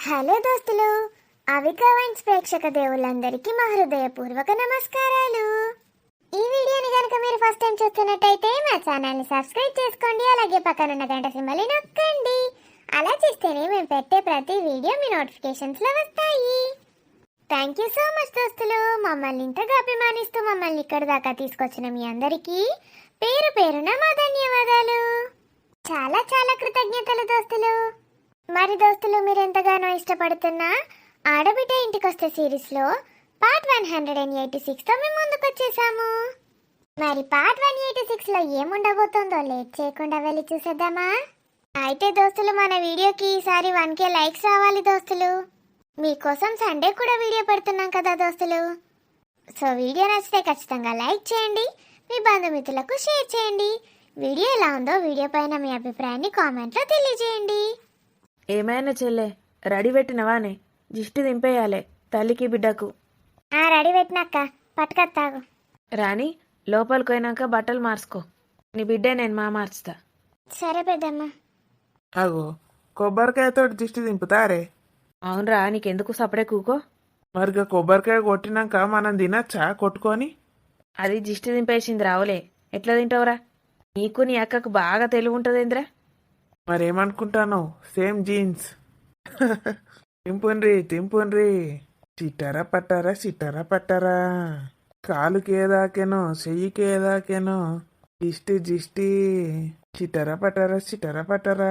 Hello దోస్తులు, Avika wines ప్రేక్షక దేవుళ్ళందరికీ మా హృదయపూర్వక నమస్కారాలు. ఈ వీడియోని కనుక మీరు ఫస్ట్ టైం చూస్తున్నట్టయితే మా ఛానల్ని సబ్స్క్రైబ్ చేసుకోండి. అలాగే పక్కనున్న గంట సింబల్ని నొక్కండి. అలా చేస్తేనే మేము పెట్టే ప్రతి వీడియో మీ నోటిఫికేషన్స్లో వస్తాయి. థ్యాంక్ యూ సో మచ్ దోస్తులు. మమ్మల్ని ఇంతగా అభిమానిస్తూ మమ్మల్ని ఇక్కడ దాకా తీసుకొచ్చిన మీ అందరికీ పేరు పేరున మా ధన్యవాదాలు. చాలా చాలా కృతజ్ఞతలు దోస్తులు. మరి దోస్తులు, మీరు ఎంతగానో ఇష్టపడుతున్న ఆడబిడ్డ ఇంటికొస్తే సిరీస్లో పార్ట్ 186తో మేము ముందుకు వచ్చేసాము. మరి పార్ట్ 186లో ఏముండబోతుందో లేట్ చేయకుండా వెళ్ళి చూసేద్దామా? అయితే దోస్తులు, మన వీడియోకి ఈసారి 1K లైక్స్ రావాలి దోస్తులు. మీకోసం సండే కూడా వీడియో పెడుతున్నాం కదా దోస్తులు. సో వీడియో నచ్చితే ఖచ్చితంగా లైక్ చేయండి, మీ బంధుమిత్రులకు షేర్ చేయండి. వీడియో ఎలా ఉందో వీడియో పైన మీ అభిప్రాయాన్ని కామెంట్లో తెలియజేయండి. ఏమైనా చెల్లె, రెడీ పెట్టినవానే? జిష్టి దింపేయాలే తల్లికి బిడ్డకు. రెడీ పెట్టినాక పట్టుకత్తాగు. రాణి, లోపలికి పోయినాక బట్టలు మార్చుకో. నీ బిడ్డే నేను మార్చుతా. సరే పెద్దమ్మ. అగో, కొబ్బరికాయతో దిష్టి దింపుతారే? అవునరా, నీకెందుకు సపడే కూకో. మరిగా కొబ్బరికాయ కొట్టినాక మనం తినచ్చా కొట్టుకొని? అది జిష్టి దింపేసింది రావులే, ఎట్లా తింటావురా? నీకు నీ అక్కకు బాగా తెలివి ఉంటుందేంద్రా. మరేమనుకుంటాను, సేమ్ జీన్స్. తింపుండ్రి తింపుండ్రి, చిట్టారా పట్టారా చిట్టారా పట్టారా, కాలుకి ఏదాకేనో చెయ్యికి ఏదాకేనో, జిష్టి జిష్టి, చిట్టారా పట్టారా చిట్టారా పట్టారా.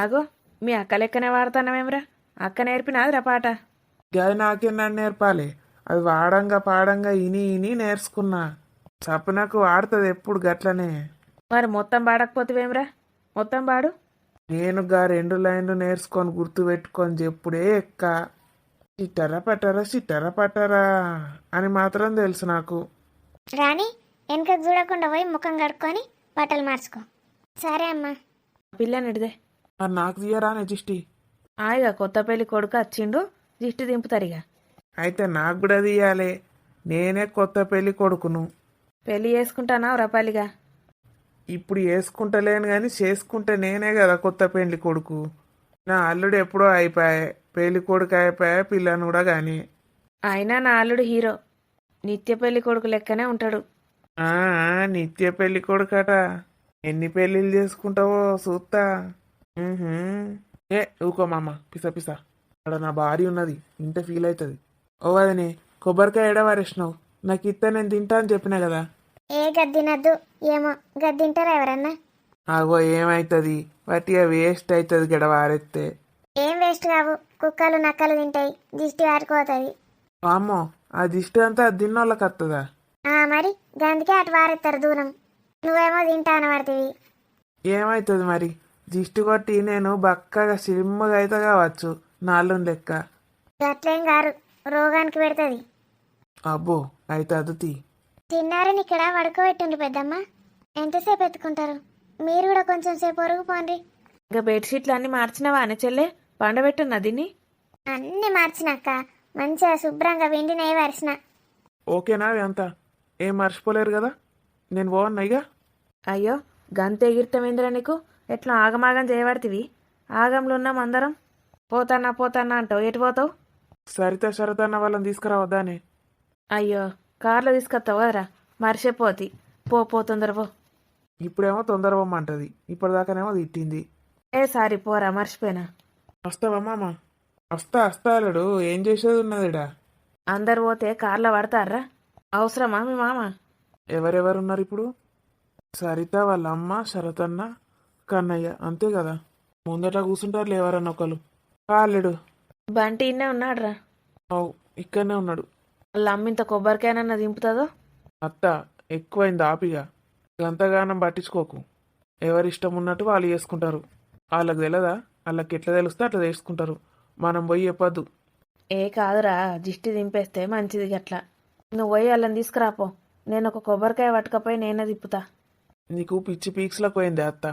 ఆగో, మీ అక్క లెక్కనే వాడతానమేమ్రా? అక్క నేర్పినాదిరా పాట. గాయ నాకే నన్ను నేర్పాలి. అది వాడంగా పాడంగా ఇని ఇని నేర్చుకున్నా. సపనకు వాడుతుంది ఎప్పుడు గట్లనే. మరి మొత్తం పాడకపోతేవేమ్రా? మొత్తం పాడు. నేను గా 2 లైన్లు నేర్చుకొని గుర్తు పెట్టుకొని చెప్పుడే ఎక్క. చిట్టరా పట్టరా చిట్టరా పట్టరా అని మాత్రం తెలుసు నాకు. రాణి, వెనకకు చూడకుండా పోయి ముఖం కడుక్కొని బట్టలు మార్చుకో. సరే అమ్మా. పిల్లనిడిదే. మరి నాకు తీయరానే జిష్టి? ఆయిగా కొత్త పెళ్లి కొడుకు వచ్చిండు, జిష్టి దింపుతారిగా. అయితే నాకు కూడా తీయాలి. నేనే కొత్త పెళ్లి కొడుకును. పెళ్లి చేసుకుంటానా రపాలిగా? ఇప్పుడు వేసుకుంటలేను కానీ చేసుకుంటే నేనే కదా కొత్త పెళ్లి కొడుకు. నా అల్లుడు ఎప్పుడో అయిపోయాయి, పెళ్లి కొడుకు అయిపోయా, పిల్లని కూడా కానీ. అయినా నా అల్లుడు హీరో, నిత్య పెళ్లి కొడుకు లెక్కనే ఉంటాడు. నిత్య పెళ్లి కొడుకట. ఎన్ని పెళ్లిళ్ళు చేసుకుంటావో చూస్తా. ఊకో మామ, పిస పిస. అక్కడ నా భార్య ఉన్నది, ఇంత ఫీల్ అవుతుంది. ఓ అదనే, కొబ్బరికాయ ఎడవారేసినావు? నాకు ఇత్త నేను తింటా అని చెప్పినా కదా. ఏ గద్దినద్దు, ఏమో గద్దింటారా ఎవరన్నా? ఆగో, ఏమవుతుంది? వట్టిగా వేస్ట్ అవుతుంది గడవారెత్తే. ఏం వేస్ట్ కావు, కుక్కలు నక్కలు తింటాయి, దిష్టి వారిపోతుంది. అమ్మో, ఆ దిష్టి అంతా దిన్నోళ్ళకి వస్తుందా? మరి గందుకే అటు వారెత్తారు దూరం. నువ్వేమో తింటా అనబడుతుంది. ఏమవుతుంది మరి? దిష్టి కొట్టి నేను బక్కగా సిమ్మగా అయితే కావచ్చు, నాళ్ళు లెక్క. గట్లేం గారు, రోగానికి పెడుతుంది. అబ్బో, అయితే అదుతి. తిన్నారని ఇక్కడ పడుకోబెట్టుండ్రు పెద్దమ్మ. ఎంతసేపు ఎత్తుకుంటారు? మీరు కూడా కొంచెం సేపు ఒరుగు పోండి. ఇంకా బెడ్షీట్లు అన్ని మార్చినవా అని చెల్లె? పండబెట్టున్నా దీన్ని. అన్నీ మార్చినాక మంచిగా శుభ్రంగా వెండినవి వరిసిన. ఓకేనా అంతా? ఏం మర్చిపోలేరు కదా? నేను బాగున్నా ఇక. అయ్యో, గంత ఎగిరితమేందిరా నీకు? ఎట్లా ఆగమాగం చేయబడితివి? ఆగంలో ఉన్నాం అందరం. పోతానా పోతానా అంటావు, ఎటు పోతావు? సరిత వాళ్ళని తీసుకురావద్దానే? అయ్యో, కార్లో తీసుకొస్తావు కదరా, మర్చిపోతి. పో తొందర పో. ఇప్పుడేమో తొందర పొమ్మంటది, ఇప్పటిదాకానేమో తిట్టింది. సారీ పోరా, మర్చిపోయినా. వస్తావా మామ? వస్తా అల్లుడు, ఏం చేసేది ఉన్నదిడా? అందరు పోతే కార్లో పడతారా? అవసరమా మీ మామ? ఎవరెవరున్నారు ఇప్పుడు? సరిత వాళ్ళ అమ్మ, శరతన్న, కన్నయ్య, అంతే కదా. ముందట కూర్చుంటారు ఎవరన్నా ఒకళ్ళు. అల్లుడు బంటి ఇన్నే ఉన్నాడురా. అవు, ఇక్కడనే ఉన్నాడు. వాళ్ళ అమ్మ ఇంత కొబ్బరికాయనన్నా దింపుతుందో? అత్త ఎక్కువైంది ఆపిగా. గంతగానం పట్టించుకోకు. ఎవరిష్టం ఉన్నట్టు వాళ్ళు చేసుకుంటారు. వాళ్ళకి తెలియదా? వాళ్ళకి ఎట్లా తెలుస్తే అట్లా చేసుకుంటారు. మనం పోయి చెప్పద్దు. కాదురా, దిష్టి దింపేస్తే మంచిది గట్లా. నువ్వు పోయి వాళ్ళని తీసుకురాపో, నేను ఒక కొబ్బరికాయ పట్టుకపోయి నేనే తిప్పుతా. నీకు పిచ్చి పీక్స్లకు పోయింది అత్త.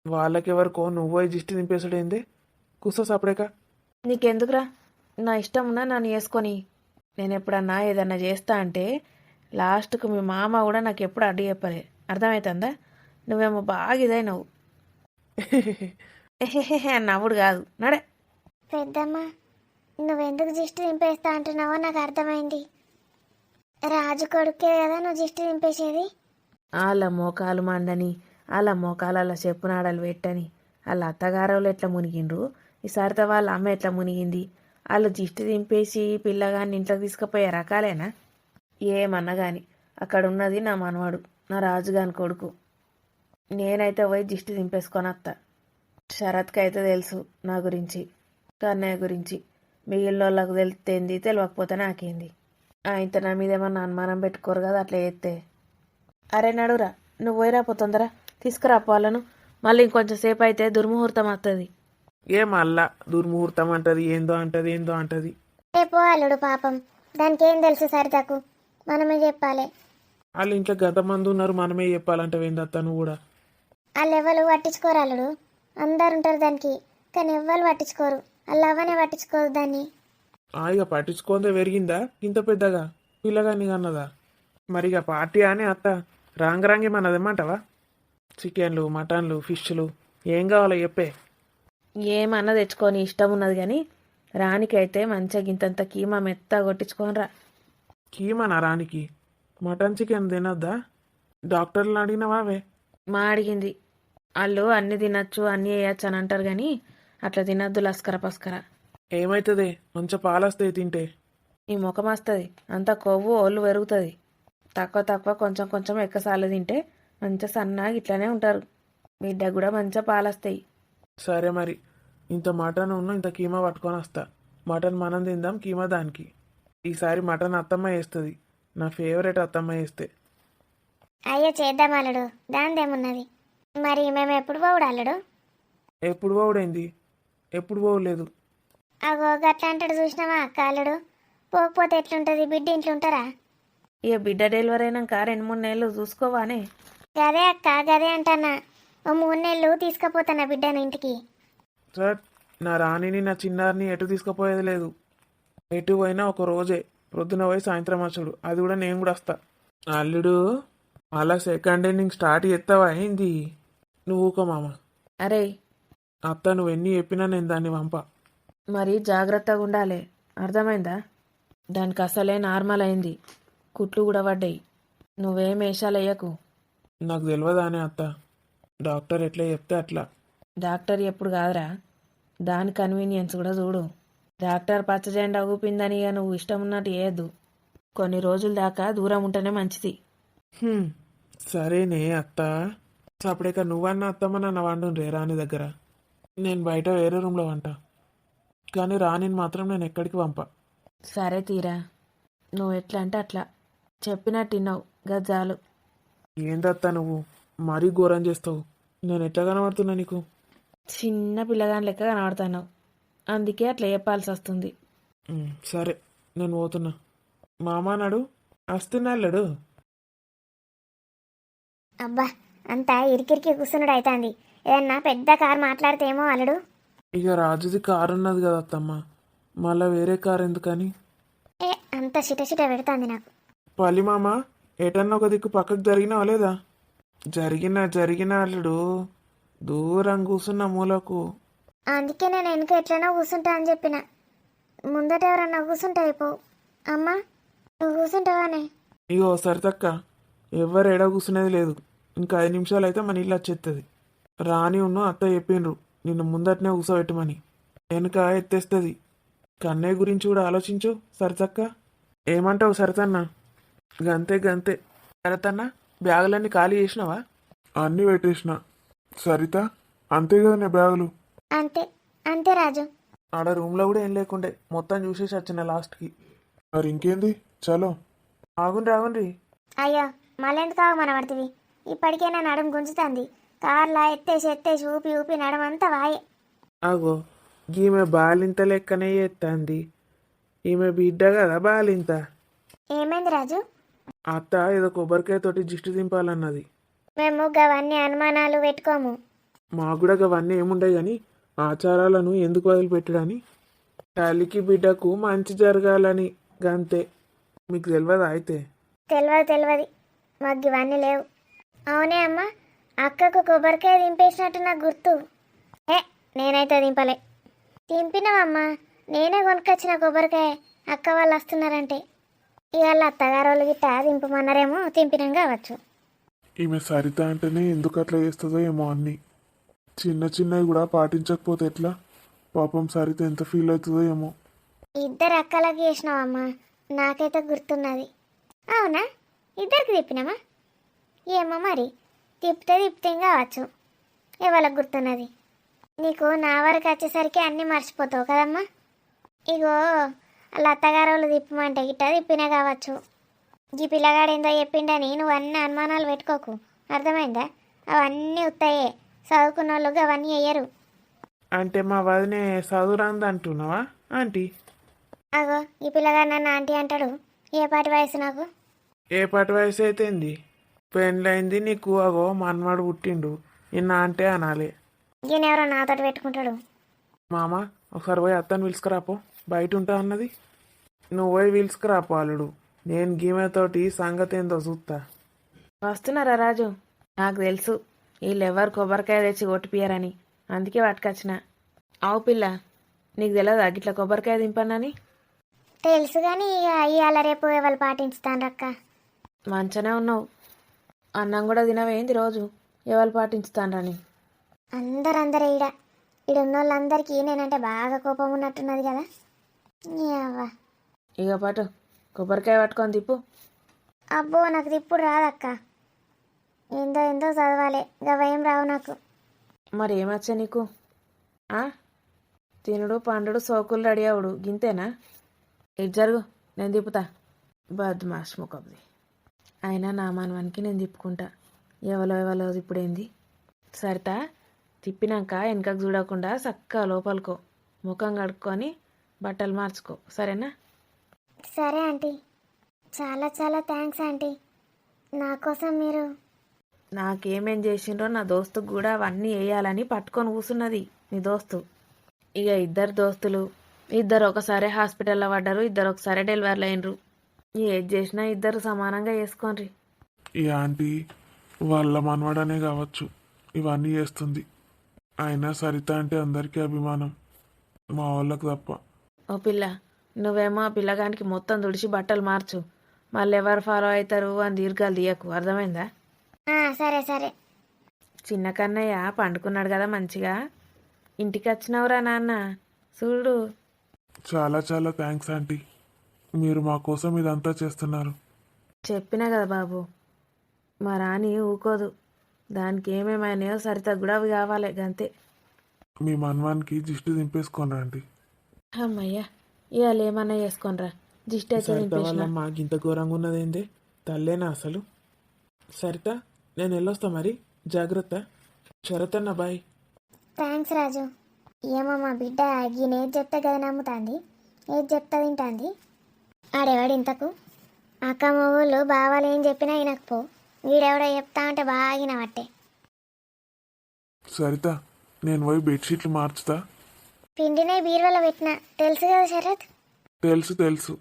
వాళ్ళకెవరికో నువ్వు పోయి దిష్టి దింపేసాడేంది? కూర్చో సపరేక. నీకెందుకురా? నా ఇష్టం ఉన్నా నన్ను చేసుకొని. నేను ఎప్పుడన్నా ఏదన్నా చేస్తా అంటే లాస్ట్కు మీ మామ కూడా నాకు ఎప్పుడు అడ్డు చెప్పలే. అర్థమవుతుందా? నువ్వేమో బాగా ఇదైనవు. నవ్వుడు కాదు, నడే. పెద్దమ్మ, నువ్వెందుకు దిష్టి దింపేస్తా అంటున్నావో నాకు అర్థమైంది. రాజు కొడుకే కదా నువ్వు దిష్టి దింపేసేది. వాళ్ళ మోకాలు మండని, వాళ్ళ మోకాల చెప్పునాడలు పెట్టని, వాళ్ళ అత్తగారోళ్ళు ఎట్లా మునిగిండ్రు, ఈసారితో వాళ్ళ అమ్మ ఎట్లా మునిగింది, వాళ్ళు దిష్టి దింపేసి పిల్లగాన్ని ఇంట్లోకి తీసుకుపోయే రకాలేనా? ఏమన్నా కానీ అక్కడ ఉన్నది నా మనవాడు, నా రాజుగాని కొడుకు. నేనైతే పోయి దిష్టి దింపేసుకొని వస్తా. శరత్కి అయితే తెలుసు నా గురించి, కన్నయ్య గురించి. మిగిలిన వాళ్ళకు తెలితేంది, తెలియకపోతే నాకేంది. ఇంత నా మీద ఏమన్నా అనుమానం పెట్టుకోరు కదా అట్లా చేస్తే. అరే నడురా, నువ్వు పోయిరా తొందర తీసుకురా వాళ్ళను. మళ్ళీ ఇంకొంచెం సేపు అయితే దుర్ముహూర్తం వస్తుంది. ఏ మళ్ళా దుర్ముహూర్తం అంటది, ఏందో అంటది, ఏందో అంటది. రేపో అల్లుడు పాపం, దానికి ఏం తెలుసు సరితకు, మనమే చెప్పాలి. వాళ్ళు ఇంట్లో గత మంది ఉన్నారు, మనమే చెప్పాలంటే ఏందత్తా నువ్వు కూడా. వాళ్ళు ఎవరు పట్టించుకోరు అల్లుడు, అందరు ఉంటారు దానికి, కానీ ఎవ్వరు పట్టించుకోరు. వాళ్ళు అవ్వనే పట్టించుకోరు దాన్ని. ఇక పట్టించుకుందే పెరిగిందా ఇంత పెద్దగా, పిల్లగాని అన్నదా? మరి ఇక పార్టీ అని అత్త రాంగరాంగి మనదేమంటావా? చికెన్లు, మటన్లు, ఫిష్లు ఏం కావాలో చెప్పే. ఏమన్నా తెచ్చుకొని ఇష్టం ఉన్నది కానీ రానికైతే మంచిగా ఇంతంత కీమా మెత్త కొట్టించుకోనరా. కీమనా రానికి? మటన్ చికెన్ తినొద్దా? డాక్టర్లను అడిగినవావే? మా అడిగింది, వాళ్ళు అన్నీ తినచ్చు అన్నీ వేయచ్చు అని అంటారు కానీ అట్లా తినద్దు లస్కర పస్కర. ఏమవుతుంది? మంచి పాలస్తాయి తింటే. నీ ముఖం వస్తుంది, అంత కొవ్వు ఒళ్ళు పెరుగుతుంది. తక్కువ తక్కువ కొంచెం కొంచెం ఎక్కసార్లు తింటే మంచిగా సన్నగా ఇట్లానే ఉంటారు. బిడ్డ కూడా మంచిగా పాలస్తాయి. సరే మరి, ఇంత మటన్ ఇంత కీమా పట్టుకొని వస్తా. మటన్ మనం తిందాం, కీమా దానికి. ఈసారి మటన్ అత్తమ్మ వేస్తుంది, నా ఫేవరెట్ అత్తమ్మ వేస్తే. అయ్యో చేద్దాం అల్లుడు, దానిదేమున్నది. మరి మేము ఎప్పుడు పోవుడు అల్లుడు? ఎప్పుడు పోవుడైంది? ఎప్పుడు పోవలేదు. అగో గట్లా అంటాడు చూసినావా అక్క అల్లుడు. పోకపోతే ఎట్లుంటుంది, బిడ్డ ఇంట్లో ఉంటారా? ఇక బిడ్డ డెలివరీ అయినాక 2-3 నెలలు చూసుకోవానే. గదే అక్క, గదే అంటానా. ఓ 3 నెలలు తీసుకుపోతానా బిడ్డను ఇంటికి. సార్, నా రాణిని నా చిన్నారిని ఎటు తీసుకుపోయేది లేదు. ఎటు పోయినా ఒక రోజే, ప్రొద్దున పోయి సాయంత్రం వచ్చాడు, అది కూడా నేను కూడా వస్తా. అల్లుడు, అలా సెకండ్ ఇన్నింగ్ స్టార్ట్ చేస్తావా ఏంది? నువ్వు ఊకో మామ. అరే అత్త నువ్వెన్ని చెప్పినా నేను దాన్ని పంప. మరి జాగ్రత్తగా ఉండాలి, అర్థమైందా? దానికి అసలే నార్మల్ అయింది, కుట్లు కూడా పడ్డాయి. నువ్వేం వేషాలు వేయకు. నాకు తెలియదానే అత్త, డాక్టర్ ఎట్లా చెప్తే అట్లా. డాక్టర్ ఎప్పుడు కాదురా, దాని కన్వీనియన్స్ కూడా చూడు. డాక్టర్ పచ్చ జెండా ఊపిందని ఇక నువ్వు ఇష్టం ఉన్నట్టు చేయొద్దు. కొన్ని రోజుల దాకా దూరం ఉంటేనే మంచిది. హ్మ్, సరేనే అత్త. అప్పుడేక నువ్వన్న అత్తమ్మ నన్ను వండుండ్రే రాణి దగ్గర. నేను బయట వేరే రూమ్లో వంట, కానీ రాణిని మాత్రం నేను ఎక్కడికి పంప. సరే తీరా, నువ్వు ఎట్లా అంటే అట్లా చెప్పినట్టు విన్నావు గజాలు. ఏందత్తా నువ్వు మరీ ఘోరం చేస్తావు. నేను ఎట్లా కనబడుతున్నా నీకు? చిన్న పిల్లగాని లెక్క కనబడుతున్నావు, అందుకే అట్లా చెప్పాల్సి వస్తుంది. సరే, నేను పోతున్నా. మామ నాడు వస్తున్నాడు. అబ్బా, అంతా ఇరికిరికి కూర్చున్నాడు అవుతుంది. ఏదన్నా పెద్ద కారు మాట్లాడితేమో అల్లుడు. ఇక రాజుది కారు ఉన్నది కదా అత్తమ్మ, మళ్ళా వేరే కారు ఎందుకని? అంత చిట పెడుతుంది నాకు. పల్లి మామ, ఎటన్నా ఒక దిక్కు పక్కకు జరిగినావా లేదా? జరిగిన అల్లుడు, దూరం కూర్చున్న మూలకు. అందుకే నేను వెనుక ఎట్లనో కూర్చుంటా అని చెప్పిన. ముందట ఎవరన్నా కూర్చుంటా అయిపోవు. అమ్మా, నువ్వు కూర్చుంటావానే? ఇగో సరితక్క, ఎవరు ఎడ కూర్చునేది లేదు. ఇంకా 5 నిమిషాలు అయితే మన ఇల్లు వచ్చేస్తుంది. రాని అత్త చెప్పిండ్రు నిన్ను ముందటనే కూర్చోబెట్టమని. వెనుక ఎత్తేస్తుంది. కన్నయ్య గురించి కూడా ఆలోచించు సరితక్క. ఏమంటావు సరితన్న? గంతే. సరితన్న, బ్యాగులన్నీ ఖాళీ చేసినావా? అన్నీ పెట్టేసిన. సరిత, అంతే కదా నీ బ్యాగులు? అంతే రాజు. ఆడ రూమ్లో కూడా ఏం లేకుండే, మొత్తం చూసేసి వచ్చిన లాస్ట్కి. మరి ఇంకేంది, చలో. ఆగుండ్రి. అయ్యో, మళ్ళెందుకు ఆగమనబడుతుంది? ఇప్పటికే నా నడుము గుంజుతుంది. కార్లా ఎత్తేసి ఊపి నడమంతా వాయే. ఆగో, ఈమె బాలింత లెక్కనే చేస్తుంది. ఈమె బిడ్డ కదా బాలింత. ఏమైంది రాజు? అత్త ఏదో కొబ్బరికాయ తోటి దిష్టి దింపాలన్నది. మేము గవన్నీ అనుమానాలు పెట్టుకోము. మాకు కూడా గవన్నీ ఏముండయి కానీ ఆచారాలను ఎందుకు వదిలిపెట్టడని. తల్లికి బిడ్డకు మంచి జరగాలని, గంతే. మీకు తెలియదా అయితే? తెలియదు, మాకు ఇవన్నీ లేవు. అవునే అమ్మా, అక్కకు కొబ్బరికాయ దింపేసినట్టు నాకు గుర్తు. నేనైతే దింపలే. తింపినవమ్మా, నేనే కొనుక్కొచ్చిన కొబ్బరికాయ. అక్క వాళ్ళు వస్తున్నారంటే ఇవాళ అత్తగారు వాళ్ళు గిట్ట దింపమన్నారేమో, తింపినాం కావచ్చు. ఈమె సరిత అంటేనే ఎందుకు అట్లా చేస్తుందో ఏమో అన్నీ. చిన్న చిన్నవి కూడా పాటించకపోతే ఎట్లా? పాపం సరిత ఎంత ఫీల్ అవుతుందో ఏమో. ఇద్దరు అక్కలకి చేసినావమ్మా, నాకైతే గుర్తున్నది. అవునా, ఇద్దరికి తిప్పినామా? ఏమో మరి, తిప్పితే కావచ్చు. ఎవరికి గుర్తున్నది? నీకు నా వరకు వచ్చేసరికి అన్నీ మర్చిపోతావు కదమ్మా. ఇగో వాళ్ళ అత్తగారు వాళ్ళు తిప్పమంటే గిట్ట తిప్పినా కావచ్చు. ఈ పిల్లగాడు ఏందో చెప్పిండని నువ్వు అన్ని అనుమానాలు పెట్టుకోకు, అర్థమైందా? అవన్నీ ఉత్తాయే, చదువుకున్న వాళ్ళు అవన్నీ వేయరు. అంటే మా వదినే చదువురాంది అంటున్నావా ఆంటీ? అగో ఈ పిల్లగాడు నన్ను ఆంటీ అంటాడు. ఏ పాటి వయసు నాకు? ఏ పాటి వయసు అయితే ఏంది? పెళ్ళైంది నీకు, అగో మనవాడు పుట్టిండు, నిన్న అంటే అనాలి. ఈయన ఎవరో నాతోటి పెట్టుకుంటాడు. మామ ఒకసారి పోయి అత్తని పిలుచుకురాపో, బయట ఉంటా అన్నది. నువ్వు పోయి పిలుచుకురాపో అల్లుడు. నేను గీమెతోటి సంగతి ఏందో చూస్తా. వస్తున్నారా రాజు? నాకు తెలుసు వీళ్ళెవరు కొబ్బరికాయ తెచ్చి కొట్టిపియరని, అందుకే పట్టుకొచ్చిన. ఆవు పిల్ల, నీకు తెలియదా గిట్ల కొబ్బరికాయ దింపనని? తెలుసు కానీ ఇక ఇవాళ రేపు ఎవరు పాటించుతాను అక్క. మంచనే ఉన్నావు. అన్నం కూడా తినవేంది రోజు? ఎవరు పాటించుతానని? అందరూ ఈడున్న వాళ్ళందరికీ నేనంటే బాగా కోపం ఉన్నట్టున్నది కదా. అవ్వ, ఇక పాటు కొబ్బరికాయ పట్టుకొని తిప్పు. అబ్బో నాకు ఇప్పుడు రాదక్క. ఏందో చదవాలి, గవేం రావు నాకు. మరి ఏమచ్చా నీకు? తినుడు పండుడు సోకులు రెడీ అవుడు గింతేనా? ఇటు జరుగు, నేను తిప్పుతా. బద్మాష్ ముఖబ్ది. అయినా నా మనవానికి నేను తిప్పుకుంటా. ఎవలో ఇప్పుడేంది? సరితా, తిప్పినాక వెనకకు చూడకుండా చక్కగా లోపలికో, ముఖం కడుక్కొని బట్టలు మార్చుకో, సరేనా? సరే ఆంటీ, చాలా చాలా థ్యాంక్స్ ఆంటీ. నా కోసం మీరు నాకేమేం చేసిండ్రో నా దోస్తుకు కూడా అవన్నీ వేయాలని పట్టుకొని కూసున్నది నీ దోస్తు. ఇక ఇద్దరు దోస్తులు, ఇద్దరు ఒకసారి హాస్పిటల్లో పడ్డారు, ఇద్దరు ఒకసారి డెలివరీలు అయినరు. ఏది చేసినా ఇద్దరు సమానంగా చేసుకోండి. ఈ ఆంటీ వాళ్ళ మనవడనే కావచ్చు ఇవన్నీ చేస్తుంది. అయినా సరిత అంటే అందరికీ అభిమానం, మా వాళ్ళకు తప్ప. ఓ పిల్ల, నువ్వేమో ఆ పిల్లగానికి మొత్తం తుడిచి బట్టలు మార్చు. మళ్ళీ ఎవరు ఫాలో అవుతారు అని దీర్ఘాలు తీయకు, అర్థమైందా? సరే. చిన్న కన్నయ్య పండుకున్నాడు కదా మంచిగా. ఇంటికి వచ్చినవురా నాన్న, చూడు. చాలా చాలా థ్యాంక్స్ ఆంటీ, మీరు మా కోసం ఇదంతా చేస్తున్నారు. చెప్పినా కదా బాబు, మా రాణి ఊకోదు. దానికి ఏమేమైనాయో సరిత కూడా అవి కావాలి గంతే. మీ మనవానికి దిష్టి దింపేసుకోండి ఆంటీ. అమ్మయ్యా, ఇవాళ ఏమన్నా చేసుకోనరా, దిష్టి అయితే దింపేసిన. మాకు ఇంత ఘోరంగా ఉన్నదేందే, తల్లేనా అసలు? సరిత, నేను వెళ్ళొస్తా మరి, జాగ్రత్త. శరతన్న బాయ్. థ్యాంక్స్ రాజు. ఏమో మా బిడ్డ ఈయన ఏది చెప్తే గది నమ్ముతాంది, ఏది చెప్తా తింటాంది. ఆడేవాడు ఇంతకు అక్క మొగుళ్ళు బావాలు ఏం చెప్పినా వినకపో, వీడెవడో చెప్తా అంటే బాగా వినవట్టే. సరిత, నేను పోయి బెడ్షీట్లు మార్చుతా. పిండినే బీరువాలో పెట్టిన, తెలుసు కదా శరత్. తెలుసు,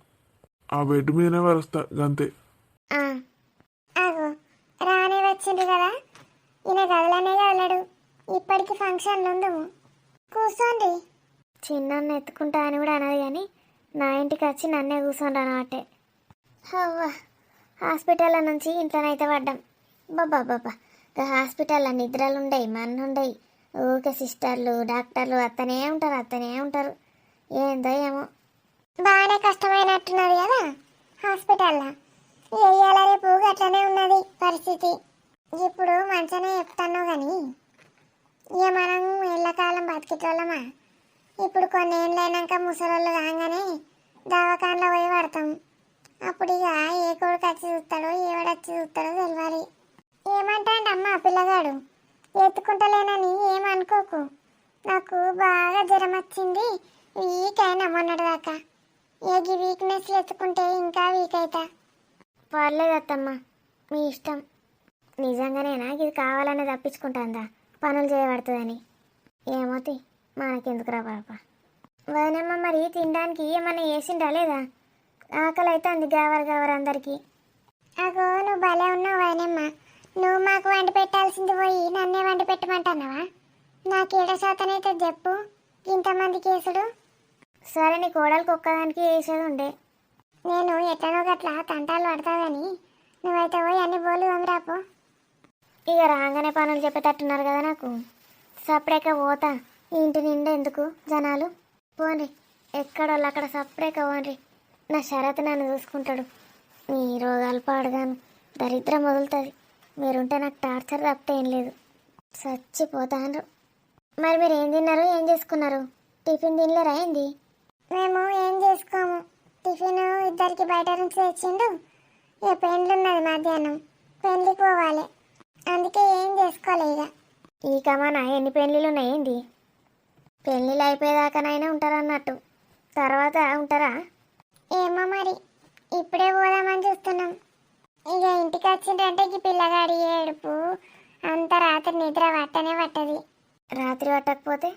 ఆ బెడ్ మీదనే వరుస్తా గంతే. ఆగో, రానే వచ్చింది కదా, ఈయన గదిలోనే కదలడు. ఇప్పటికి ఫంక్షన్లు ఉందము, కూర్చోండి. చిన్న ఎత్తుకుంటా అని కూడా అన్నది కానీ నా ఇంటికి వచ్చి నన్నే కూర్చోండి అనమాటే. అవ్వా, హాస్పిటల్లో నుంచి ఇంట్లోనైతే పడ్డాం. బాబా ఇక హాస్పిటల్లో నిద్రలు ఉండయి, మన్నుండయి. ఊకే సిస్టర్లు డాక్టర్లు అత్తనే ఉంటారు. ఏందో ఏమో బాగానే కష్టమైనట్టున్నది కదా హాస్పిటల్లో. ఇవాళ రేపు అట్లనే ఉన్నది పరిస్థితి. ఇప్పుడు మంచిగానే చెప్తాను కానీ ఇక మనం ఎల్లకాలం బతికేటోళ్ళమా? ఇప్పుడు కొన్ని ఏళ్ళైనాక ముసలోళ్ళు కాగానే దవాఖానలో పోయి పడతాం. అప్పుడు ఇక ఏ కొడుకు వచ్చి చూస్తాడో ఎవడొచ్చి చూస్తాడో తెలియాలి. ఏమంటాండి అమ్మ పిల్లగాడు? ఎత్తుకుంటలేనని ఏమనుకోకు, నాకు బాగా జ్వరం వచ్చింది, వీక్ అయినా మొన్నటి దాకా. ఈ వీక్నెస్లు ఎత్తుకుంటే ఇంకా వీక్ అవుతా. పర్లేదు అత్తమ్మ, మీ ఇష్టం. నిజంగానేనా ఇది కావాలని తప్పించుకుంటాందా పనులు చేయబడుతుందని? ఏమోతి, మనకెందుకురా పాప. వదినమ్మ మరి తినడానికి ఏమన్నా వేసిండా లేదా? ఆకలి అయితే అంది గావర్ అందరికీ. అగో నువ్వు భలే ఉన్నావు వదినమ్మ, నువ్వు మాకు వండి పెట్టాల్సింది పోయి నన్నే వండి పెట్టమంటున్నావా? నాకు 7 శాతం అయితే చెప్పు, ఇంతమంది కేసుడు. సరే నీ కోడలికి ఒక్కదానికి వేసేది ఉండే. నేను ఎట్లనో గట్లా తంటాలు పడతా కానీ నువ్వైతే పోయి అన్ని బోలు తోమిరాపో. ఇక రాగానే పనులు చెప్పేటట్టున్నారు కదా నాకు. సపరేక పోతా. ఈ ఇంటి నిండా ఎందుకు జనాలు. పోండి ఎక్కడోళ్ళు అక్కడ సపరేక పోండి. నా షరత్ నన్ను చూసుకుంటాడు. నీ రోగాలు పాడుగాను దరిద్రం వదులుతుంది. మీరుంటే నాకు టార్చర్ తప్పితే ఏం లేదు. చచ్చిపోతాను. మరి మీరు ఏం తిన్నారు, ఏం చేసుకున్నారు? టిఫిన్ తినలేరా ఏంది? మేము ఏం చేసుకోము. టిఫిన్ ఇద్దరికి బయట నుంచి తెచ్చిండు. ఇక పెండ్లు ఉన్నది మధ్యాహ్నం, పెండ్లికి పోవాలి. అందుకే ఏం చేసుకోలే. ఇక ఈ కమానా ఎన్ని పెళ్ళిళ్ళు ఉన్నాయేంది? పెళ్ళిళ్ళు అయిపోయేదాకానైనా ఉంటారన్నట్టు, తర్వాత ఉంటారా ఏమో మరి. ఇప్పుడే పోదామని చూస్తున్నాం. ఇక ఇంటికి వచ్చిందంటే ఈ పిల్లగాడి ఏడుపు అంత రాత్రి నిద్ర పట్టనే పట్టది. రాత్రి పట్టకపోతే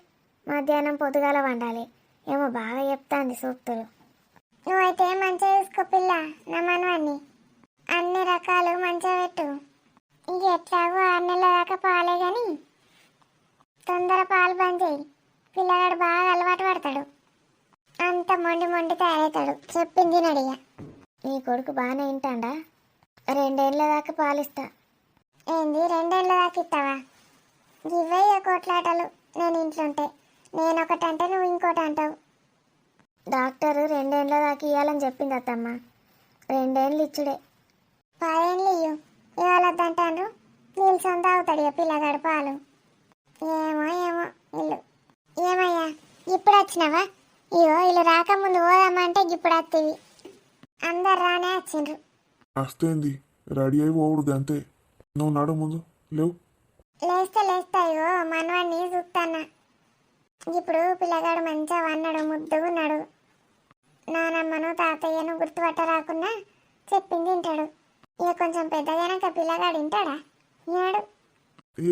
మధ్యాహ్నం పొద్దుగాల వండాలి. ఏమో బాగా చెప్తాంది సూక్తులు. నువ్వైతే మంచిగా చూసుకో పిల్ల, నా మనవాన్ని. అన్ని రకాలు మంచిగా పెట్టు. ఇక ఎట్లాగో 6 నెలల దాకా పాలే కానీ తొందర పాలు బంద్ చేయి. పిల్లగాడు బాగా అలవాటు పడతాడు. అంత మొండి మొండి తయారవుతాడు. చెప్పింది నడిగా. నీ కొడుకు బాగానే వింటాడా? 2 ఏళ్ళ దాకా పాలిస్తా. ఏంది 2 ఏళ్ళ దాకా ఇస్తావా? ఇవే కోట్లాటలు. నేను ఇంట్లోంటే నేను ఒకటి అంటే నువ్వు ఇంకోటి అంటావు. డాక్టర్ 2 ఏళ్ళ దాకా ఇవ్వాలని చెప్పింది అత్తమ్మ. 2 ఏళ్ళు ఇచ్చుడే. 10 ఏళ్ళు ఇయ్యు. ఇవ్వాలద్దంటాను. నీళ్ళు సొంత అవుతాడు ఇక పిల్లగాడు పాలు. ఏమో ఏమో ఇల్లు. ఏమయ్యా ఇప్పుడు వచ్చినావా? ఇగో ఇల్లు రాకముందు పోదామంటే ఇప్పుడు వస్తేవి. అందరు రానే వచ్చిండ్రు. వస్తేంది రెడీ అయి పోవుడు గంతే. నువ్వు నడు ముందు లేవు. లేస్తా ఇగో మనవాడిని చూస్తానా. ఇప్పుడు పిల్లగాడు మంచిగా వన్నాడు, ముద్దుగున్నాడు. నానమ్మను తాతయ్యను గుర్తుపట్ట రాకున్నా చెప్పింది వింటాడు. ఇక కొంచెం పెద్దగానాక పిల్లగాడు వింటాడా? వినాడు.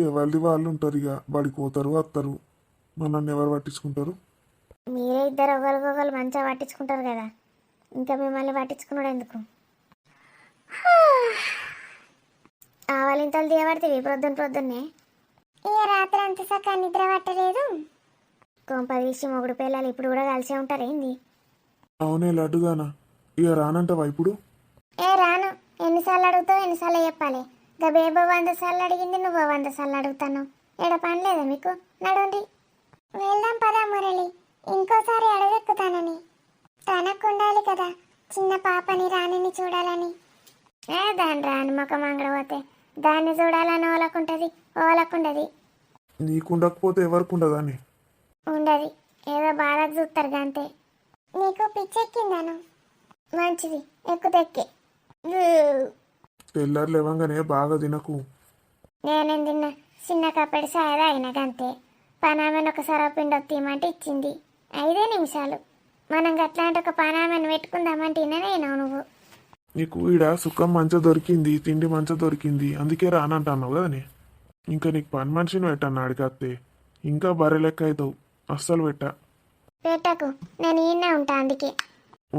ఎవరిది వాళ్ళు ఉంటారు, ఇక బడికి పోతారు వస్తారు. మనల్ని ఎవరు పట్టించుకుంటారు? మీరే ఇద్దరు ఒకరికొకరు మంచిగా పట్టించుకుంటారు కదా, ఇంకా మిమ్మల్ని పట్టించుకున్నాడు ఎందుకు? ఆవలింతలు దిగబడితే ప్రొద్దున్నే. ఇక రాత్రి అంత సక్క నిద్ర పట్టలేదు. కొంపదీసి మొగుడు పిల్లలు ఇప్పుడు కూడా కలిసే ఉంటారు ఏంది? అవునే లడ్డుగానా. ఇక రానంటావా ఇప్పుడు? రాను. ఎన్నిసార్లు అడుగుతావు, ఎన్నిసార్లు చెప్పాలి? గా బేబో 100 సార్లు అడిగింది, నువ్వు 100 సార్లు అడుగుతాను. ఎడ పని లేదా మీకు? నడుండి వెళ్దాం పదా మురళి. ఇంకోసారి అడగెక్కుతానని తనకు ఉండాలి కదా, చిన్న పాపని రాణిని చూడాలని. దాని రాని ముఖం అంగడపోతే దాన్ని చూడాలని ఓలకుంటది, ఓలకుండది. నీకుండకపోతే ఎవరికి ఉండదని ఉండది. ఏదో బాధకు చూస్తారు అంతే. నీకు పిచ్చెక్కిందాను. మంచిది, ఎక్కుతెక్కి. తెల్లారు లేవంగానే బాగా తినకు. నేనేం తిన్నా? చిన్న కప్పటి సాయదా అయినా గంతే. పనామెను ఒక సరపిండి తీయమంటే ఇచ్చింది. 5 నిమిషాలు. మనం గట్లాంటి ఒక పనామెను పెట్టుకుందామంటే నేను నువ్వు. నీకు ఈడ సుఖం మంచిగా దొరికింది, తిండి మంచిగా దొరికింది, అందుకే రానంటున్నావు కదనే. ఇంకా నీకు పని మనిషిని పెట్టాను అడిగత్తే ఇంకా బర్రె లెక్క అవుతావు. అస్సలు పెట్టకు, నేను ఈయనే ఉంటా. అందుకే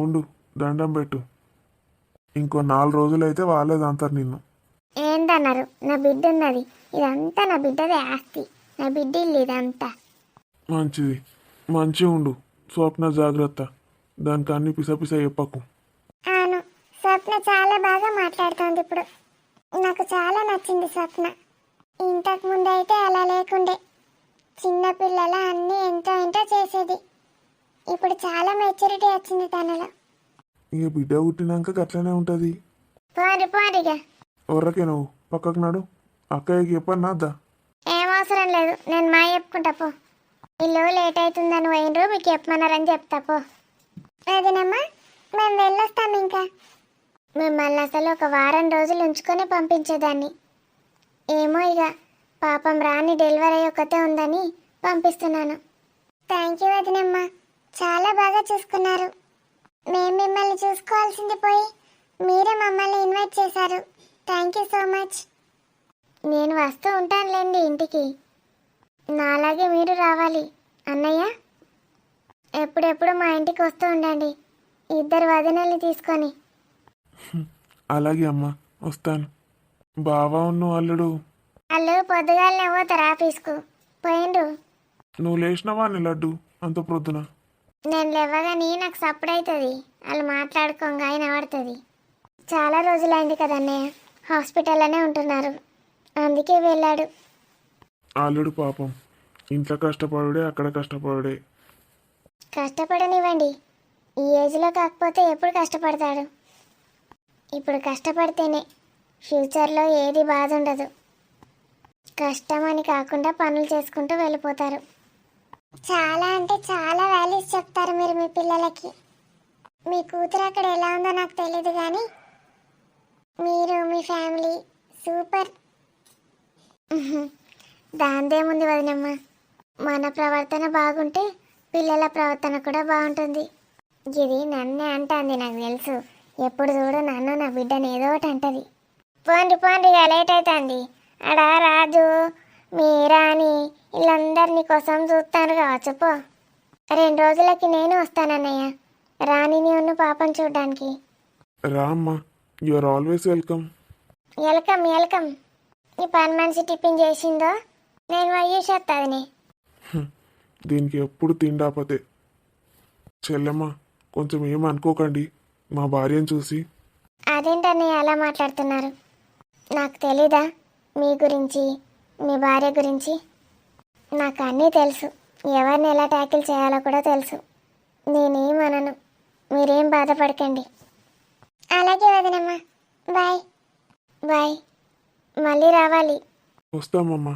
ఉండు, దండం పెట్టు. ఇంకో 4 రోజులు అయితే వాళ్ళేది అంటారు నిన్ను. ఏందన్నారు? నా బిడ్డ ఉన్నది. ఇదంతా నా బిడ్డదే ఆస్తి. నా బిడ్డ ఇల్లు ఇదంతా. మంచిది, మంచిగా ఉండు. స్వప్న జాగ్రత్త. దానికి అన్ని పిసపిస చెప్పకు. అవును, స్వప్న చాలా బాగా మాట్లాడుతోంది ఇప్పుడు. నాకు చాలా నచ్చింది స్వప్న. ఇంతకు ముందు అయితే అలా లేకుండే. చిన్నపిల్లల అన్నీ ఎంతో చేసేది. ఇప్పుడు చాలా మెచ్యూరిటీ వచ్చింది తనలో. ఇక బిడ్డ పుట్టినాక అట్లనే ఉంటుంది. పోరిగా. ఒర్రకే నువ్వు పక్కకు నాడు. అక్కయ్యకి చెప్పన్నా అద్దా? ఏం అవసరం లేదు, నేను మా చెప్పుకుంటా పో. ఇల్లు లేట్ అవుతుందని పోయినరు, మీకు చెప్పమన్నారని చెప్తా పో. అదేనమ్మా, మేము వెళ్ళొస్తాం. ఇంకా మిమ్మల్ని అసలు ఒక వారం రోజులు ఉంచుకొని పంపించేదాన్ని. ఏమో ఇక పాపం రాని డెలివరీ ఒక్కతే ఉందని పంపిస్తున్నాను. థ్యాంక్ యూ వదినమ్మా, చాలా బాగా చూసుకున్నారు. మేము మిమ్మల్ని చూసుకోవాల్సింది పోయి మీరే మమ్మల్ని ఇన్వైట్ చేశారు. Thank you so much. నేను వస్తూ ఉంటానులేండి ఇంటికి. నాలాగే మీరు రావాలి అన్నయ్య. ఎప్పుడెప్పుడు మా ఇంటికి వస్తూ ఉండండి, 2 వదినల్ని తీసుకొని. అలాగే అమ్మా, వస్తాను. బావా ఉన్న అల్లుడు వాళ్ళు పొద్దుగాలనే పోతారు ఆఫీస్కు. పోయిండ్రు. నువ్వు లేచినవా నీ లడ్డు? అంత ప్రొద్దున? నేను లేవగానే నాకు సప్పుడు అవుతుంది, వాళ్ళు మాట్లాడుకోగా ఆయన పడుతుంది. చాలా రోజులైంది కదన్నయ్య, హాస్పిటల్లోనే ఉంటున్నారు, అందుకే వెళ్ళాడు. అల్లుడు పాపం ఇంట్లో కష్టపడుడే, అక్కడ కష్టపడుడే. కష్టపడనివ్వండి, ఈ ఏజ్లో కాకపోతే ఎప్పుడు కష్టపడతాడు. ఇప్పుడు కష్టపడితేనే ఫ్యూచర్లో ఏది బాధ ఉండదు. కష్టమని కాకుండా పనులు చేసుకుంటూ వెళ్ళిపోతారు. చాలా అంటే చాలా వాల్యూస్ చెప్తారు మీరు మీ పిల్లలకి. మీ కూతురు అక్కడ ఎలా ఉందో నాకు తెలియదు కానీ మీరు మీ ఫ్యామిలీ సూపర్. దాందేముంది వదినమ్మ, మన ప్రవర్తన బాగుంటే పిల్లల ప్రవర్తన కూడా బాగుంటుంది. ఇది నన్నే అంటుంది, నాకు తెలుసు. ఎప్పుడు చూడు నన్ను నా బిడ్డని ఏదో ఒకటి అంటది. పోండి పోండి, ఇక లేట్ అవుతుంది. అడ రాజు మీ రాణి వీళ్ళందరినీ కోసం చూస్తాను కావచ్చు. పో, 2 రోజులకి నేను వస్తానన్నయ్య, రాణిని ఉన్న పాపం చూడడానికి. రా అమ్మా, you are always welcome. Welcome welcome. ఈ పని మనిషి టిఫిన్ చేసిందో నేను వయ్యేసేస్తాదిని. దీనికి ఎప్పుడు తిండాపతే. చెల్లెమ్మ, కొంచెం ఏమనుకోకండి మా భార్యను చూసి. అదేంటన్నయ్య అలా మాట్లాడుతున్నారు? నాకు తెలీదా మీ గురించి, మీ భార్య గురించి? నాకు అన్నీ తెలుసు, ఎవరిని ఎలా ట్యాకిల్ చేయాలో కూడా తెలుసు. నేనేమనను, మీరేం బాధపడకండి. అలాగే వదినమ్మా, బాయ్ బాయ్. మళ్ళీ రావాలి. వస్తామమ్మా.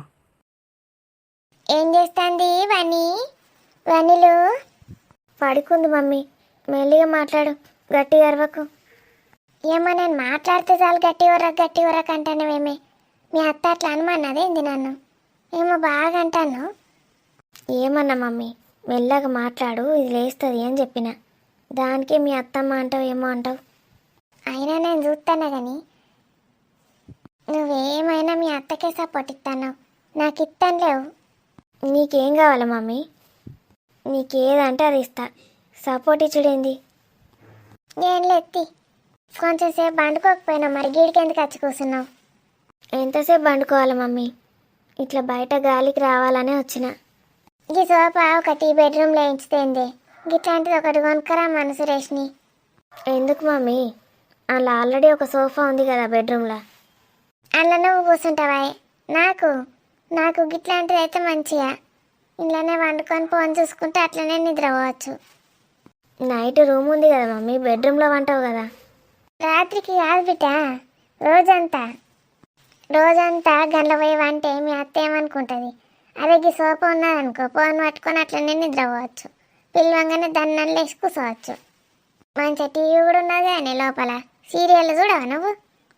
ఏం చేస్తుంది వని? వనిలు పడుకుంది మమ్మీ. మెల్లిగా మాట్లాడు, గట్టిగా అరవకు. ఏమో నేను మాట్లాడితే చాలు గట్టి వరకు అంటానేమేమే. మీ అత్త అట్లా అనుమన్నదేంది నన్ను? ఏమో బాగా అంటాను. ఏమన్నా మమ్మీ, మెల్లగా మాట్లాడు, ఇది లేస్తుంది అని చెప్పిన. దానికే మీ అత్తమ్మ అంటావు ఏమో అంటావు. అయినా నేను చూస్తాను కానీ నువ్వేమైనా మీ అత్తకే సపోర్ట్ ఇస్తాను, నాకు ఇస్తాను లేవు. నీకేం కావాలా మమ్మీ? నీకేదంటే అది ఇస్తా, సపోర్ట్ ఇచ్చుడేంది? ఏం లెత్తి కొంచెం సేపు బండుకోకపోయినా మరి గీడికి ఎందుకు వచ్చి కూర్చున్నావు? ఎంతసేపు బండుకోవాలి మమ్మీ? ఇట్లా బయట గాలికి రావాలనే వచ్చిన. ఈ సోఫా ఒకటి బెడ్రూమ్లో ఎంచుతేంది, గిట్లాంటిది ఒకటి కొనుక్కరా మన సురేష్ని. ఎందుకు మమ్మీ? అలా ఆల్రెడీ ఒక సోఫా ఉంది కదా బెడ్రూమ్లో, అందులో నువ్వు కూర్చుంటావా? నాకు నాకు గిట్లాంటిది అయితే మంచిగా ఇంట్లోనే వండుకొని ఫోన్ చూసుకుంటే అట్లనే నిద్రపోవచ్చు. నైట్ రూమ్ ఉంది కదా మమ్మీ, బెడ్రూమ్లో వంటావు కదా. రాత్రికి కాదు బిడ్డ, రోజంతా గంటల పోయి వంటే మీ అత్త ఏమనుకుంటుంది? అదే ఈ సోఫా ఉన్నదనుకో, ఫోన్ పట్టుకొని అట్లనే నిద్రపోవచ్చు, పిల్లవంగానే దన్నం లేచి కూర్చోవచ్చు. మంచి టీవీ కూడా ఉన్నది అని లోపల. సీరియల్ చూడవా నువ్వు?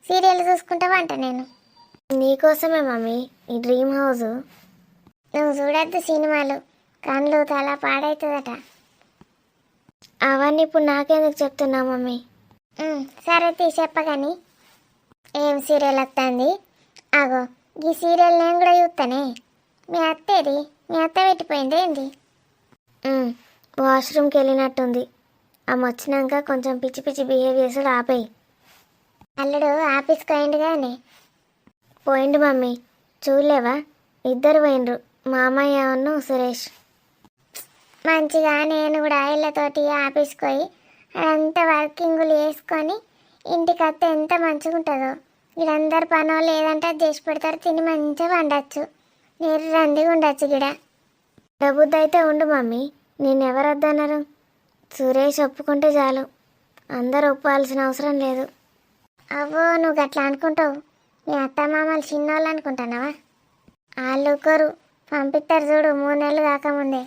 సీరియల్ చూసుకుంటావా అంట నేను. నీకోసమే మమ్మీ ఈ డ్రీమ్ హౌస్. నువ్వు చూడద్దు సినిమాలు, కళ్ళు తల పాడవుతుందట. అవన్నీ ఇప్పుడు నాకెందుకు చెప్తున్నావు మమ్మీ? సరే చెప్పగాని ఏం సీరియల్ వస్తుంది? అగో ఈ సీరియల్ నేను కూడా చూస్తానే. మీ అత్తేది? మీ అత్త పెట్టిపోయింది ఏంది? వాష్రూమ్కి వెళ్ళినట్టుంది. ఆమె వచ్చినాక కొంచెం పిచ్చి పిచ్చి బిహేవియర్స్ ఆపేయి. అల్లుడు ఆఫీస్కి పోయిండు కానీ. పోయిండు మమ్మీ, చూడలేవా? ఇద్దరు పోయిండ్రు, మామయ్యను సురేష్. మంచిగా నేను కూడా ఇళ్ళతోటి ఆఫీస్కి పోయి అదంతా వర్కింగులు వేసుకొని ఇంటికి వస్తే ఎంత మంచిగా ఉంటుందో. వీళ్ళందరు పనులు ఏదంటే అది చేసి పెడతారు, తిని మంచిగా వండచ్చు, నిర్రందిగా ఉండొచ్చు. గిడ డబ్బుద్దు అయితే ఉండు మమ్మీ, నేను ఎవరు వద్దన్నారు? సురేష్ ఒప్పుకుంటే చాలు, అందరు ఒప్పుకోవాల్సిన అవసరం లేదు. అవ్వో నువ్వు గట్లా అనుకుంటావు? మీ అత్తమామలు చిన్నోళ్ళు అనుకుంటున్నావా? వాళ్ళు ఒక్కరు పంపిస్తారు చూడు 3 నెలలు కాకముందే.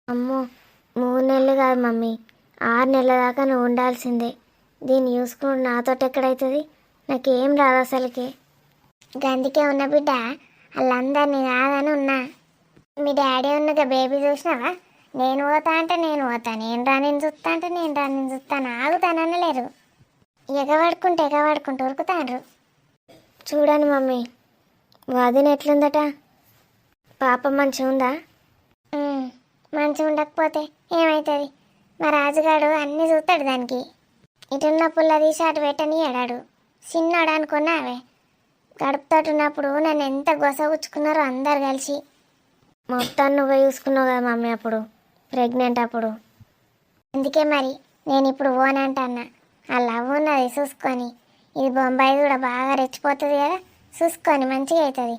అమ్మో 3 నెలలు కాదు మమ్మీ, 6 నెలల దాకా నువ్వు ఉండాల్సిందే. దీన్ని చూసుకుని నాతోటి ఎక్కడవుతుంది? నాకేం రాదు అసలుకే. గందికే ఉన్న బిడ్డ వాళ్ళందరినీ రాదని ఉన్నా. మీ డాడీ ఉన్నగా బేబీ చూసినావా? నేను పోతా అంటే నేను పోతా, నేను రాని చూస్తా అంటే నేను రాని చూస్తాను, ఆగుతానని లేరు. ఎగవాడుకుంటూ ఉరుకుతాండ్రు. చూడండి మమ్మీ, వదిన ఎట్లుందట? పాప మంచిగా ఉందా? మంచిగా ఉండకపోతే ఏమవుతుంది? మా రాజుగాడు అన్నీ చూస్తాడు దానికి. ఇటున్న పుల్ల తీసి అటు పెట్టని ఎడాడు. చిన్నాడు అనుకున్నావే, గడుపుతోటి ఉన్నప్పుడు నన్ను ఎంత గొసగుచ్చుకున్నారో అందరు కలిసి. మొత్తం నువ్వే చూసుకున్నావు కదా మమ్మీ, అప్పుడు ప్రెగ్నెంట్ అప్పుడు. అందుకే మరి నేను ఇప్పుడు ఓనంటన్నా. ఆ లవ్ ఉన్నది చూసుకొని, ఇది బొంబాయి కూడా బాగా రెచ్చిపోతుంది కదా, చూసుకొని మంచిగా అవుతుంది.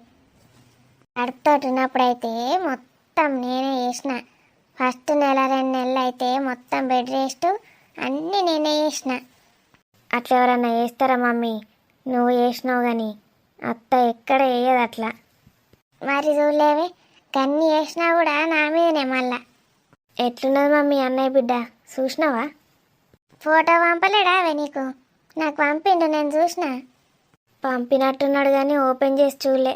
కడుపుతోటి ఉన్నప్పుడైతే మొత్తం నేనే చేసిన. ఫస్ట్ నెల 2 నెలలు అయితే మొత్తం బెడ్ రెస్ట్ అన్నీ నేనే చేసిన. అట్లా ఎవరన్నా చేస్తారా మమ్మీ? నువ్వు చేసినావు కానీ అత్త ఎక్కడ వేయదు అట్లా. మరి చూడలేవే, కన్నీ చేసినా కూడా నా మీదనే మళ్ళా. ఎట్లున్నది మమ్మీ అన్నయ్య బిడ్డ, చూసినావా? ఫోటో పంపలేడా అవే నీకు? నాకు పంపిండు, నేను చూసిన. పంపినట్టున్నాడు కానీ ఓపెన్ చేసి చూడలే.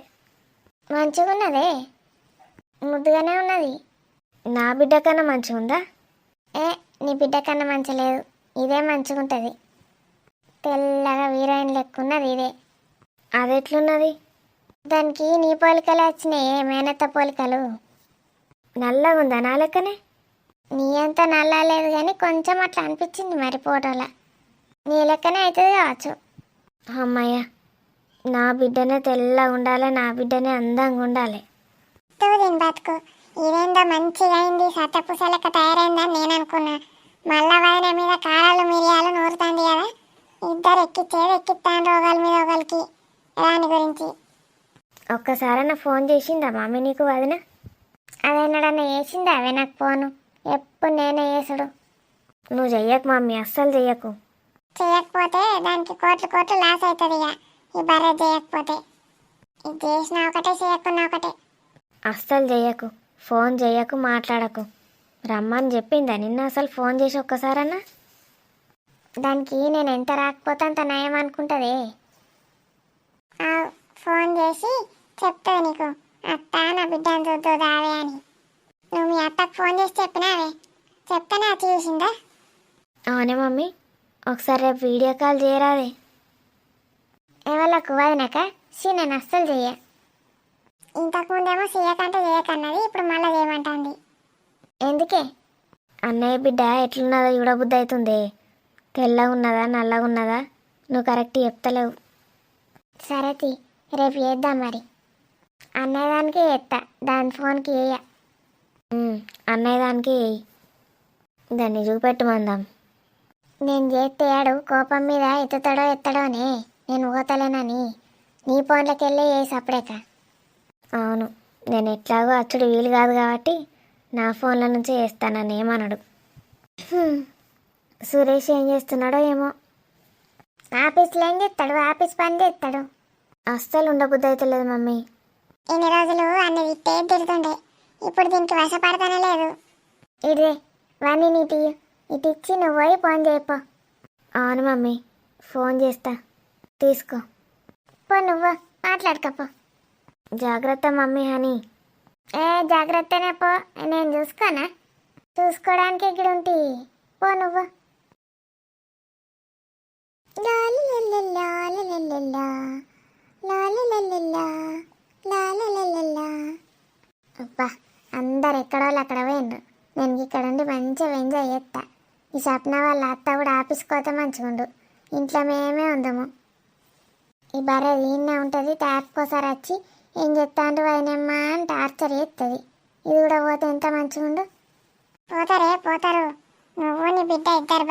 మంచిగా ఉన్నదే, ముద్దుగానే ఉన్నది. నా బిడ్డ కన్నా మంచిగా ఉందా? నీ బిడ్డ కన్నా మంచిగా లేదు, ఇదే మంచిగా ఉంటుంది. తెల్లగా హీరోయిన్ లెక్క ఉన్నది ఇదే. అదెట్లున్నది? దానికి నీ పోలికలు వచ్చినాయి, మేనత్త పోలికలు. నల్లగా ఉందా నా లెక్కనే? నీ అంత నల్ల లేదు కానీ కొంచెం అట్లా అనిపించింది మరి ఫోటోలో. నీ లెక్కనే అవుతుంది కావచ్చు. అమ్మయ్య, నా బిడ్డనే తెల్లగా ఉండాలి, నా బిడ్డనే అందంగా ఉండాలి. దీని బతుకు ఇదేందో మంచిగా అయింది, సత్తపూస లెక్క తయారైందని నేను అనుకున్నా. మళ్ళా వదిన మీద కారాలు మిరియాలు నూరుతుంది కదా, ఇద్దరు ఎక్కిచ్చేది ఎక్కిస్తాను రోగాల మీద ఒకరికి. దాని గురించి ఒక్కసారన్నా ఫోన్ చేసిందా మమ్మీ నీకు వదిన? అదేనాడన్నా చేసిందా అవే నాకు ఫోను? ఎప్పుడు నేనే చేసుడు. నువ్వు చెయ్యకు మమ్మీ, అస్సలు చెయ్యకు. చేయకపోతే దానికి కోట్లు లాస్ అవుతుంది. ఇక ఈ బర్రె చేయకపోతే, ఇది చేసిన ఒకటే చేయకున్నా ఒకటే. అస్సలు చెయ్యకు, ఫోన్ చెయ్యకు, మాట్లాడకు. రమ్మని చెప్పిందా నిన్న అసలు ఫోన్ చేసి ఒక్కసారన్నా? దానికి నేను ఎంత రాకపోతే అంత నయం అనుకుంటుంది. ఫోన్ చేసి చెప్తుంది నీకు, అత్త నా బిడ్డను చూద్దావే అని. నువ్వు మీ అత్తకు ఫోన్ చేసి చెప్పినావే, చెప్తానే అది చూసిందా? అవునే మమ్మీ, ఒకసారి రేపు వీడియో కాల్ చేయరాదే? ఎవరికి వదినాక? నేను అస్సలు చెయ్య. ఇంతకుముందేమో చేయకంటే చేయకన్నది, ఇప్పుడు మళ్ళీ చేయమంటుంది. ఎందుకే? అన్నయ్య బిడ్డ ఎట్లున్నదో చూడబుద్ధి అవుతుంది. తెల్లగా ఉన్నదా నల్లగా ఉన్నదా నువ్వు కరెక్ట్ చెప్తలేవు. సరే తీ, రేపు చేద్దాం మరి. అన్నయ్య దానికి చేస్తా, దాని ఫోన్కి వేయ. అన్నయ్య దానికి వేయి, దాన్ని చూపెట్టమందాం. నేను చేస్తే ఆడు కోపం మీద ఎత్తాడోనే, నేను పోతలేనని నీ ఫోన్లోకి వెళ్ళి వేసి అప్పుడేక. అవును, నేను ఎట్లాగో అచ్చుడు వీలు కాదు కాబట్టి నా ఫోన్ల నుంచే వేస్తానని ఏమన్నాడు. సురేష్ ఏం చేస్తున్నాడో ఏమో. ఆఫీస్లో ఏం చేస్తాడు? ఆఫీస్ పని చేస్తాడు. అస్సలు ఉండబుద్ధి అవుతలేదు మమ్మీ. ఇన్ని రోజులు అన్ని విట్టే తిడుతుండే, ఇప్పుడు దీనికి వశపడతానే లేదు. ఇదే వాణ్ణి నీటి ఇటు ఇచ్చి నువ్వు పోయి ఫోన్ చేయపో. అవును మమ్మీ, ఫోన్ చేస్తా, తీసుకో. పో నువ్వు మాట్లాడకపో. జాగ్రత్త మమ్మీ హనీ. జాగ్రత్తనే పో, నేను చూసుకోనా? చూసుకోవడానికి ఇక్కడ ఉంటే పో నువ్వు. అబ్బా, అందరు ఎక్కడోళ్ళు అక్కడ పోయిండ్రు. నేను ఇక్కడ ఉండి మంచిగా ఎంజాయ్ చేస్తా. ఈ స్వప్న వాళ్ళ అత్త కూడా ఆఫీస్కి పోతే మంచిగుండు, ఇంట్లో మేమే ఉందాము. ఈ బర్రె దీన్నే ఉంటుంది, తాపుకోసారి వచ్చి ఏం చెప్తాండ్రు వదినమ్మా అని టార్చర్ చేస్తుంది. ఇది కూడా పోతే ఎంత మంచిగుండు. పోతారు, నువ్వు నీ బిడ్డ ఇద్దరు